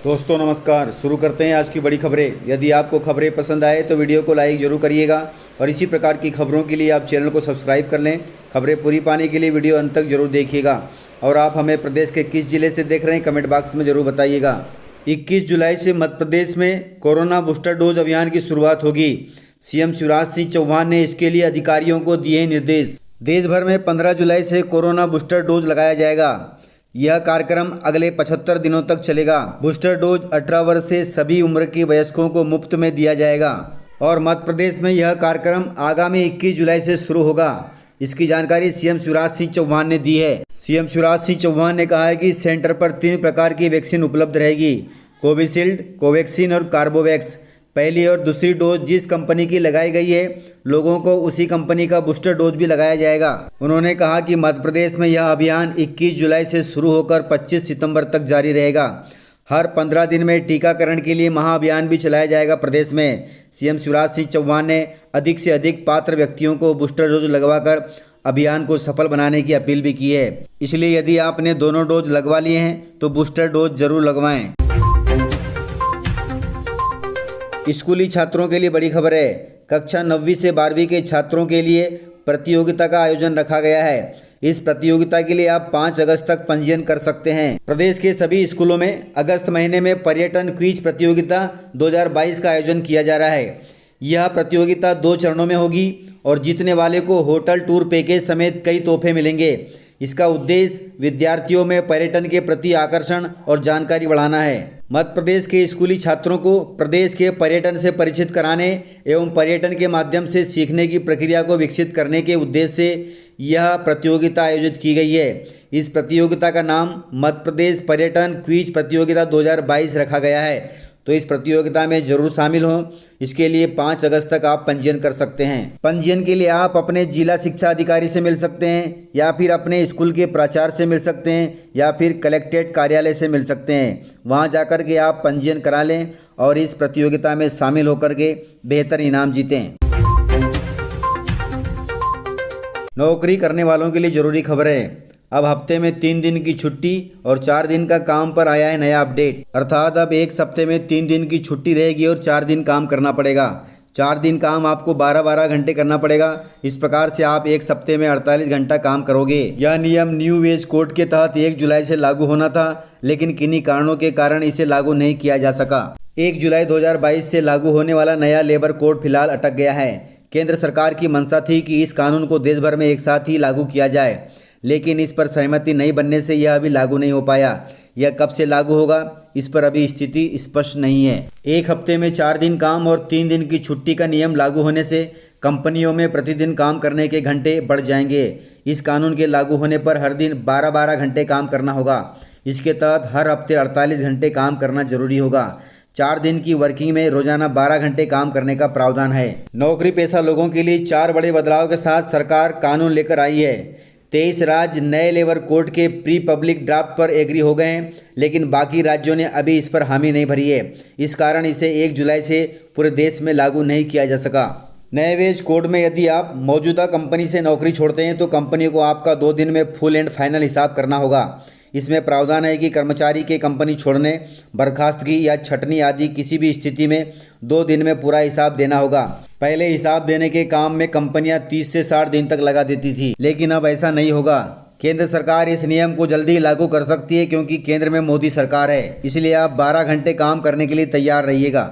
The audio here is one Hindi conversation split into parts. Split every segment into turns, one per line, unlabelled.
दोस्तों नमस्कार। शुरू करते हैं आज की बड़ी खबरें। यदि आपको खबरें पसंद आए तो वीडियो को लाइक जरूर करिएगा और इसी प्रकार की खबरों के लिए आप चैनल को सब्सक्राइब कर लें। खबरें पूरी पाने के लिए वीडियो अंत तक जरूर देखिएगा। और आप हमें प्रदेश के किस जिले से देख रहे हैं कमेंट बॉक्स में जरूर बताइएगा। 21 जुलाई से मध्य प्रदेश में कोरोना बूस्टर डोज अभियान की शुरुआत होगी। सीएम शिवराज सिंह चौहान ने इसके लिए अधिकारियों को दिए निर्देश। देश भर में 15 जुलाई से कोरोना बूस्टर डोज लगाया जाएगा। यह कार्यक्रम अगले 75 दिनों तक चलेगा। बूस्टर डोज 18 वर्ष से सभी उम्र के वयस्कों को मुफ्त में दिया जाएगा और मध्य प्रदेश में यह कार्यक्रम आगामी 21 जुलाई से शुरू होगा। इसकी जानकारी सीएम शिवराज सिंह चौहान ने दी है। सीएम शिवराज सिंह चौहान ने कहा है कि सेंटर पर 3 प्रकार की वैक्सीन उपलब्ध रहेगी, कोविशील्ड, कोवैक्सीन और कार्बोवैक्स। पहली और दूसरी डोज जिस कंपनी की लगाई गई है, लोगों को उसी कंपनी का बूस्टर डोज भी लगाया जाएगा। उन्होंने कहा कि मध्य प्रदेश में यह अभियान 21 जुलाई से शुरू होकर 25 सितंबर तक जारी रहेगा। हर 15 दिन में टीकाकरण के लिए महाअभियान भी चलाया जाएगा प्रदेश में। सीएम शिवराज सिंह चौहान ने अधिक से अधिक पात्र व्यक्तियों को बूस्टर डोज लगवाकर अभियान को सफल बनाने की अपील भी की है। इसलिए यदि आपने दोनों डोज लगवा लिए हैं तो बूस्टर डोज जरूर लगवाएं। स्कूली छात्रों के लिए बड़ी खबर है। कक्षा 9वीं से 12वीं के छात्रों के लिए प्रतियोगिता का आयोजन रखा गया है। इस प्रतियोगिता के लिए आप 5 अगस्त तक पंजीयन कर सकते हैं। प्रदेश के सभी स्कूलों में अगस्त महीने में पर्यटन क्विज प्रतियोगिता 2022 का आयोजन किया जा रहा है। यह प्रतियोगिता 2 चरणों में होगी और जीतने वाले को होटल टूर पैकेज समेत कई तोहफे मिलेंगे। इसका उद्देश्य विद्यार्थियों में पर्यटन के प्रति आकर्षण और जानकारी बढ़ाना है। मध्य प्रदेश के स्कूली छात्रों को प्रदेश के पर्यटन से परिचित कराने एवं पर्यटन के माध्यम से सीखने की प्रक्रिया को विकसित करने के उद्देश्य से यह प्रतियोगिता आयोजित की गई है। इस प्रतियोगिता का नाम मध्य प्रदेश पर्यटन क्विज प्रतियोगिता 2022 रखा गया है। तो इस प्रतियोगिता में जरूर शामिल हों। इसके लिए 5 अगस्त तक आप पंजीयन कर सकते हैं। पंजीयन के लिए आप अपने जिला शिक्षा अधिकारी से मिल सकते हैं या फिर अपने स्कूल के प्राचार्य से मिल सकते हैं या फिर कलेक्ट्रेट कार्यालय से मिल सकते हैं। वहां जाकर के आप पंजीयन करा लें और इस प्रतियोगिता में शामिल होकर के बेहतर इनाम जीतें। नौकरी करने वालों के लिए जरूरी खबर है। अब हफ्ते में 3 दिन की छुट्टी और 4 दिन का काम पर आया है नया अपडेट। अर्थात अब एक हफ्ते में 3 दिन की छुट्टी रहेगी और 4 दिन काम करना पड़ेगा। 4 दिन काम आपको 12-12 घंटे करना पड़ेगा। इस प्रकार से आप एक हफ्ते में 48 घंटा काम करोगे। यह नियम न्यू वेज कोड के तहत 1 जुलाई से लागू होना था, लेकिन किन्हीं कारणों के कारण इसे लागू नहीं किया जा सका। 1 जुलाई 2022 से लागू होने वाला नया लेबर कोड फिलहाल अटक गया है। केंद्र सरकार की मंशा थी कि इस कानून को देश भर में एक साथ ही लागू किया जाए, लेकिन इस पर सहमति नहीं बनने से यह अभी लागू नहीं हो पाया। यह कब से लागू होगा इस पर अभी स्थिति स्पष्ट नहीं है। एक हफ्ते में 4 दिन काम और 3 दिन की छुट्टी का नियम लागू होने से कंपनियों में प्रतिदिन काम करने के घंटे बढ़ जाएंगे। इस कानून के लागू होने पर हर दिन 12-12 घंटे काम करना होगा। इसके तहत हर हफ्ते 48 घंटे काम करना जरूरी होगा। 4 दिन की वर्किंग में रोजाना 12 घंटे काम करने का प्रावधान है। नौकरी पेशा लोगों के लिए 4 बड़े बदलाव के साथ सरकार कानून लेकर आई है। 23 राज्य नए लेबर कोड के प्री पब्लिक ड्राफ्ट पर एग्री हो गए हैं, लेकिन बाकी राज्यों ने अभी इस पर हामी नहीं भरी है। इस कारण इसे 1 जुलाई से पूरे देश में लागू नहीं किया जा सका। नए वेज कोड में यदि आप मौजूदा कंपनी से नौकरी छोड़ते हैं तो कंपनी को आपका 2 दिन में फुल एंड फाइनल हिसाब करना होगा। इसमें प्रावधान है कि कर्मचारी के कंपनी छोड़ने, बर्खास्तगी या छटनी आदि किसी भी स्थिति में 2 दिन में पूरा हिसाब देना होगा। पहले हिसाब देने के काम में कंपनियां 30 से 60 दिन तक लगा देती थी, लेकिन अब ऐसा नहीं होगा। केंद्र सरकार इस नियम को जल्दी लागू कर सकती है क्योंकि केंद्र में मोदी सरकार है। इसलिए आप 12 घंटे काम करने के लिए तैयार रहिएगा।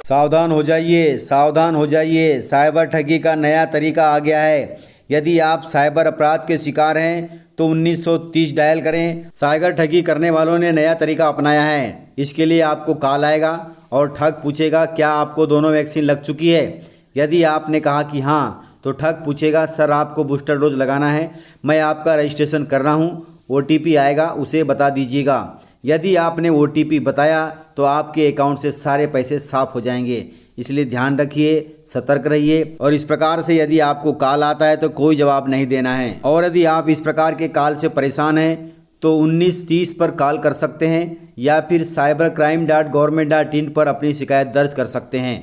सावधान हो जाइए, सावधान हो जाइए। साइबर ठगी का नया तरीका आ गया है। यदि आप साइबर अपराध के शिकार हैं तो 1930 डायल करें। साइबर ठगी करने वालों ने नया तरीका अपनाया है। इसके लिए आपको कॉल आएगा और ठग पूछेगा क्या आपको दोनों वैक्सीन लग चुकी है। यदि आपने कहा कि हाँ तो ठग पूछेगा सर आपको बूस्टर डोज लगाना है, मैं आपका रजिस्ट्रेशन कर रहा हूँ, OTP आएगा उसे बता दीजिएगा। यदि आपने OTP बताया तो आपके अकाउंट से सारे पैसे साफ हो जाएंगे। इसलिए ध्यान रखिए, सतर्क रहिए और इस प्रकार से यदि आपको कॉल आता है तो कोई जवाब नहीं देना है। और यदि आप इस प्रकार के कॉल से परेशान हैं तो 1930 पर कॉल कर सकते हैं या फिर cybercrime.government.in पर अपनी शिकायत दर्ज कर सकते हैं।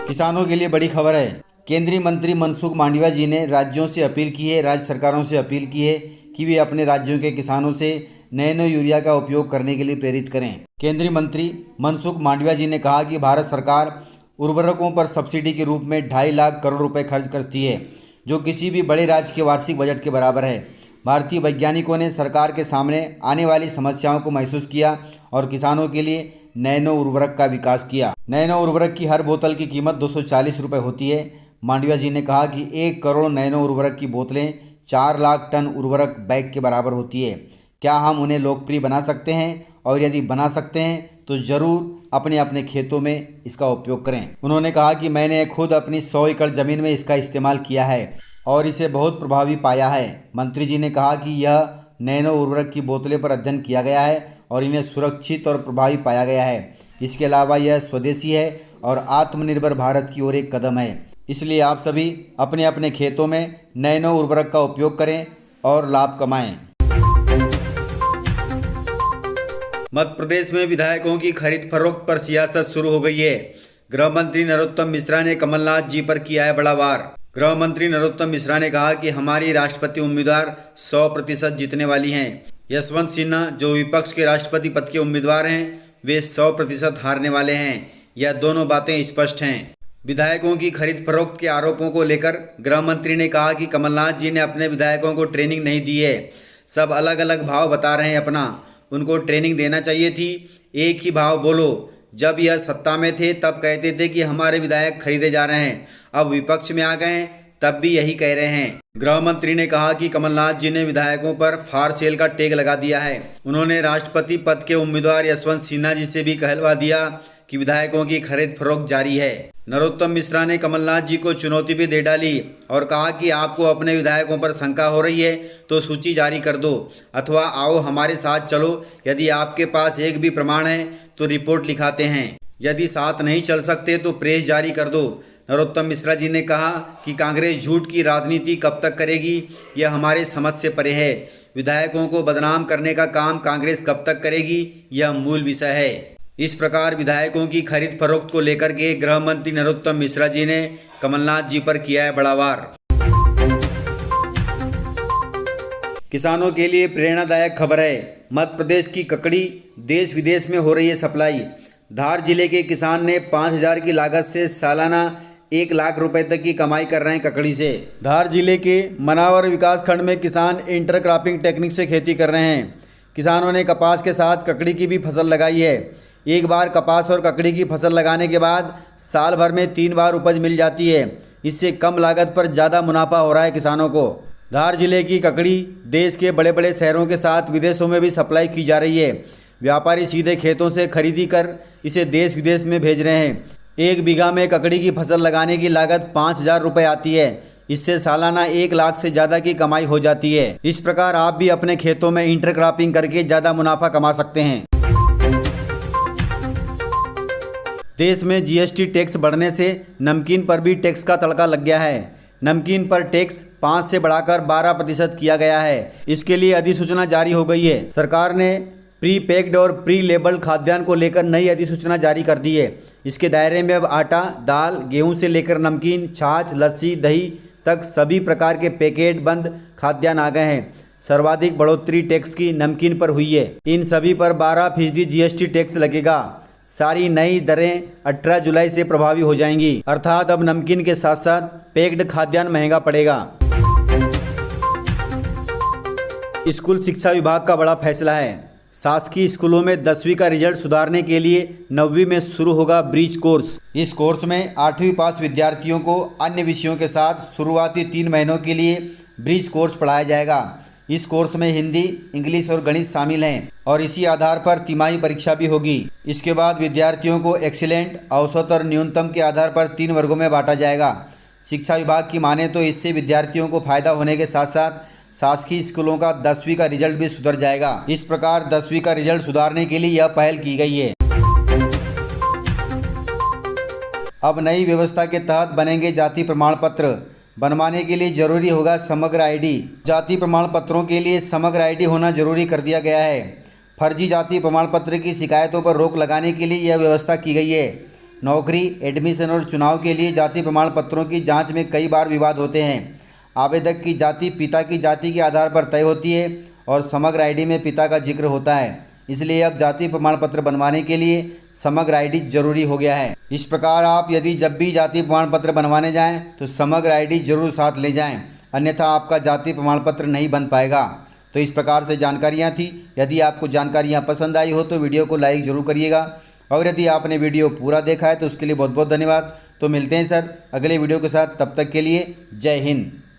किसानों के लिए बड़ी खबर है। केंद्रीय मंत्री मनसुख मांडविया जी ने राज्यों से अपील की है, राज्य सरकारों से अपील की है कि वे अपने राज्यों के किसानों से नैनो यूरिया का उपयोग करने के लिए प्रेरित करें। केंद्रीय मंत्री मनसुख मांडविया जी ने कहा कि भारत सरकार उर्वरकों पर सब्सिडी के रूप में 2.5 लाख करोड़ रुपए खर्च करती है, जो किसी भी बड़े राज्य के वार्षिक बजट के बराबर है। भारतीय वैज्ञानिकों ने सरकार के सामने आने वाली समस्याओं को महसूस किया और किसानों के लिए नैनो उर्वरक का विकास किया। नैनो उर्वरक की हर बोतल की कीमत 240 रुपये होती है। मांडविया जी ने कहा कि 1 करोड़ नैनो उर्वरक की बोतलें 4 लाख टन उर्वरक बैग के बराबर होती है। क्या हम उन्हें लोकप्रिय बना सकते हैं? और यदि बना सकते हैं तो ज़रूर अपने अपने खेतों में इसका उपयोग करें। उन्होंने कहा कि मैंने खुद अपनी 100 एकड़ ज़मीन में इसका इस्तेमाल किया है और इसे बहुत प्रभावी पाया है। मंत्री जी ने कहा कि यह नैनो उर्वरक की बोतलें पर अध्ययन किया गया है और इन्हें सुरक्षित और प्रभावी पाया गया है। इसके अलावा यह स्वदेशी है और आत्मनिर्भर भारत की ओर एक कदम है। इसलिए आप सभी अपने अपने खेतों में नैनो उर्वरक का उपयोग करें और लाभ कमाएं। मध्य प्रदेश में विधायकों की खरीद फरोख्त पर सियासत शुरू हो गई है। गृह मंत्री नरोत्तम मिश्रा ने कमलनाथ जी पर किया है बड़ा वार। गृह मंत्री नरोत्तम मिश्रा ने कहा कि हमारी राष्ट्रपति उम्मीदवार 100% जीतने वाली हैं। यशवंत सिन्हा जो विपक्ष के राष्ट्रपति पद के उम्मीदवार हैं, वे 100% हारने वाले हैं। यह दोनों बातें स्पष्ट हैं। विधायकों की खरीद फरोख्त के आरोपों को लेकर गृह मंत्री ने कहा कि कमलनाथ जी ने अपने विधायकों को ट्रेनिंग नहीं दी है। सब अलग अलग भाव बता रहे हैं अपना। उनको ट्रेनिंग देना चाहिए थी। एक ही भाव बोलो। जब यह सत्ता में थे तब कहते थे कि हमारे विधायक खरीदे जा रहे हैं, अब विपक्ष में आ गए हैं तब भी यही कह रहे हैं। गृह मंत्री ने कहा कि कमलनाथ जी ने विधायकों पर फार सेल का टैग लगा दिया है। उन्होंने राष्ट्रपति पद के उम्मीदवार यशवंत सिन्हा जी से भी कहलवा दिया कि विधायकों की खरीद फरोख्त जारी है। नरोत्तम मिश्रा ने कमलनाथ जी को चुनौती भी दे डाली और कहा कि आपको अपने विधायकों पर शंका हो रही है तो सूची जारी कर दो अथवा आओ हमारे साथ चलो। यदि आपके पास एक भी प्रमाण है तो रिपोर्ट लिखाते हैं। यदि साथ नहीं चल सकते तो प्रेस जारी कर दो। नरोत्तम मिश्रा जी ने कहा कि कांग्रेस झूठ की राजनीति कब तक करेगी, यह हमारे समझ से परे है। विधायकों को बदनाम करने का काम कांग्रेस कब तक करेगी, यह मूल विषय है। इस प्रकार विधायकों की खरीद फरोख्त को लेकर के गृह मंत्री नरोत्तम मिश्रा जी ने कमलनाथ जी पर किया है बड़ा वार। किसानों के लिए प्रेरणादायक खबर है। मध्य प्रदेश की ककड़ी देश विदेश में हो रही है सप्लाई। धार जिले के किसान ने 5,000 की लागत से सालाना 1 लाख रुपए तक की कमाई कर रहे हैं ककड़ी से। धार जिले के मनावर विकास खंड में किसान इंटरक्रॉपिंग टेक्निक से खेती कर रहे हैं। किसानों ने कपास के साथ ककड़ी की भी फसल लगाई है। एक बार कपास और ककड़ी की फसल लगाने के बाद साल भर में 3 बार उपज मिल जाती है। इससे कम लागत पर ज़्यादा मुनाफा हो रहा है किसानों को। धार जिले की ककड़ी देश के बड़े बड़े शहरों के साथ विदेशों में भी सप्लाई की जा रही है। व्यापारी सीधे खेतों से खरीदी कर इसे देश विदेश में भेज रहे हैं। 1 बीघा में ककड़ी की फसल लगाने की लागत 5,000 रुपये आती है। इससे सालाना 1 लाख से ज़्यादा की कमाई हो जाती है। इस प्रकार आप भी अपने खेतों में इंटरक्रॉपिंग करके ज़्यादा मुनाफा कमा सकते हैं। देश में जीएसटी टैक्स बढ़ने से नमकीन पर भी टैक्स का तड़का लग गया है। नमकीन पर टैक्स 5 से बढ़ाकर 12% किया गया है। इसके लिए अधिसूचना जारी हो गई है। सरकार ने प्री पैक्ड और प्री लेबल्ड खाद्यान्न को लेकर नई अधिसूचना जारी कर दी है। इसके दायरे में अब आटा, दाल, गेहूं से लेकर नमकीन, छाछ, लस्सी, दही तक सभी प्रकार के पैकेट बंद खाद्यान्न आ गए हैं। सर्वाधिक बढ़ोतरी टैक्स की नमकीन पर हुई है। इन सभी पर 12% जीएसटी टैक्स लगेगा। सारी नई दरें 18 जुलाई से प्रभावी हो जाएंगी। अर्थात अब नमकीन के साथ साथ पैक्ड खाद्यान्न महंगा पड़ेगा। स्कूल शिक्षा विभाग का बड़ा फैसला है। शासकीय स्कूलों में 10वीं का रिजल्ट सुधारने के लिए 9वीं में शुरू होगा ब्रिज कोर्स। इस कोर्स में 8वीं पास विद्यार्थियों को अन्य विषयों के साथ शुरुआती 3 महीनों के लिए ब्रिज कोर्स पढ़ाया जाएगा। इस कोर्स में हिंदी, इंग्लिश और गणित शामिल हैं और इसी आधार पर तिमाही परीक्षा भी होगी। इसके बाद विद्यार्थियों को एक्सीलेंट, औसत और न्यूनतम के आधार पर 3 वर्गों में बांटा जाएगा। शिक्षा विभाग की माने तो इससे विद्यार्थियों को फायदा होने के साथ साथ शासकीय स्कूलों का 10वीं का रिजल्ट भी सुधर जाएगा। इस प्रकार 10वीं का रिजल्ट सुधारने के लिए यह पहल की गई है। अब नई व्यवस्था के तहत बनेंगे जाति प्रमाण पत्र। बनवाने के लिए जरूरी होगा समग्र आईडी। जाति प्रमाण पत्रों के लिए समग्र आईडी होना जरूरी कर दिया गया है। फर्जी जाति प्रमाण पत्र की शिकायतों पर रोक लगाने के लिए यह व्यवस्था की गई है। नौकरी, एडमिशन और चुनाव के लिए जाति प्रमाण पत्रों की जांच में कई बार विवाद होते हैं। आवेदक की जाति पिता की जाति के आधार पर तय होती है और समग्र आईडी में पिता का जिक्र होता है। इसलिए अब जाति प्रमाण पत्र बनवाने के लिए समग्र आईडी जरूरी हो गया है। इस प्रकार आप यदि जब भी जाति प्रमाण पत्र बनवाने जाएं तो समग्र आईडी जरूर साथ ले जाएं, अन्यथा आपका जाति प्रमाण पत्र नहीं बन पाएगा। तो इस प्रकार से जानकारियाँ थी। यदि आपको जानकारियाँ पसंद आई हो तो वीडियो को लाइक जरूर करिएगा, और यदि आपने वीडियो पूरा देखा है तो उसके लिए बहुत बहुत धन्यवाद। तो मिलते हैं सर अगले वीडियो के साथ, तब तक के लिए जय हिंद।